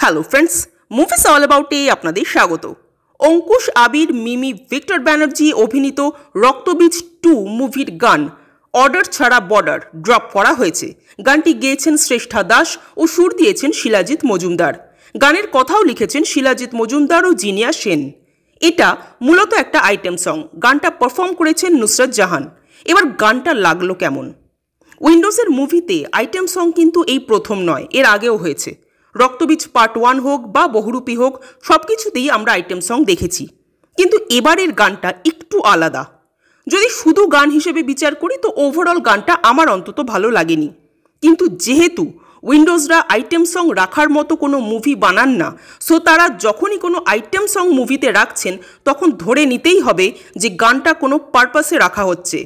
Hello friends, movies all অ্যাবাউটে আপনাদের স্বাগত। অঙ্কুশ আবির, মিমি, Victor Banerjee অভিনীত রক্তবীজ 2 মুভির গান অর্ডার ছাড়া বর্ডার ড্রপ করা হয়েছে। গানটি গেয়েছেন শ্রেষ্ঠা দাস ও সুর দিয়েছেন শিলাজিৎ মজুমদার। গানের কথাও লিখেছেন শিলাজিৎ মজুমদার ও জিনিয়া সেন। এটা মূলত একটা আইটেম সং। গানটা পারফর্ম করেছেন নুসরাত জাহান। এবার গানটা লাগলো কেমন? উইন্ডোজের মুভিতে আইটেম সং কিন্তু এই প্রথম নয়, এর আগেও হয়েছে। রক্তবীজ পার্ট 1 হোক বা বহুরূপী হোক, সব কিছুতেই আমরা আইটেম সং দেখেছি, কিন্তু এবারের গানটা একটু আলাদা। যদি শুধু গান হিসেবে বিচার করি তো ওভারঅল গানটা আমার অন্তত ভালো লাগেনি। কিন্তু যেহেতু উইন্ডোজরা আইটেম সং রাখার মতো কোনো মুভি বানান না, সো তারা যখনই কোনো আইটেম সং মুভিতে রাখছেন তখন ধরে নিতেই হবে যে গানটা কোনো পারপাসে রাখা হচ্ছে।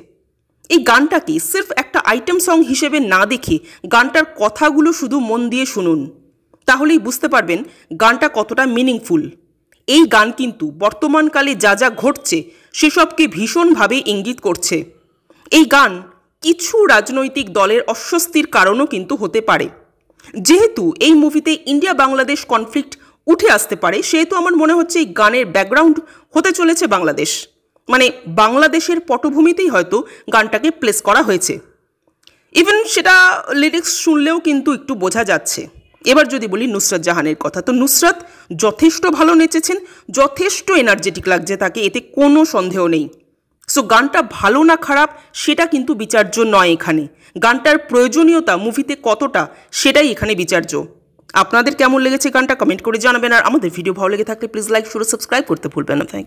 এই গানটাকে সির্ফ একটা আইটেম সং হিসেবে না দেখে গানটার কথাগুলো শুধু মন দিয়ে শুনুন, তাহলেই বুঝতে পারবেন গানটা কতটা মিনিংফুল। এই গান কিন্তু বর্তমানকালে যা যা ঘটছে সেসবকে ভীষণভাবে ইঙ্গিত করছে। এই গান কিছু রাজনৈতিক দলের অস্বস্তির কারণও কিন্তু হতে পারে। যেহেতু এই মুভিতে ইন্ডিয়া বাংলাদেশ কনফ্লিক্ট উঠে আসতে পারে, সেহেতু আমার মনে হচ্ছে এই গানের ব্যাকগ্রাউন্ড হতে চলেছে বাংলাদেশ, মানে বাংলাদেশের পটভূমিতেই হয়তো গানটাকে প্লেস করা হয়েছে। ইভেন সেটা লিরিক্স শুনলেও কিন্তু একটু বোঝা যাচ্ছে। এবার যদি বলি নুসরাত জাহানের কথা, তো নুসরাত যথেষ্ট ভালো নেচেছেন, যথেষ্ট এনার্জেটিক লাগছে তাকে, এতে কোনো সন্দেহ নেই। সো গানটা ভালো না খারাপ সেটা কিন্তু বিচার্য নয় এখানে। গানটার প্রয়োজনীয়তা মুভিতে কতটা সেটাই এখানে বিচার্য। আপনাদের কেমন লেগেছে গানটা কমেন্ট করে জানাবেন। আর আমাদের ভিডিও ভালো লেগে থাকলে প্লিজ লাইক, শেয়ার, সাবস্ক্রাইব করতে ভুলবেন না। থ্যাংক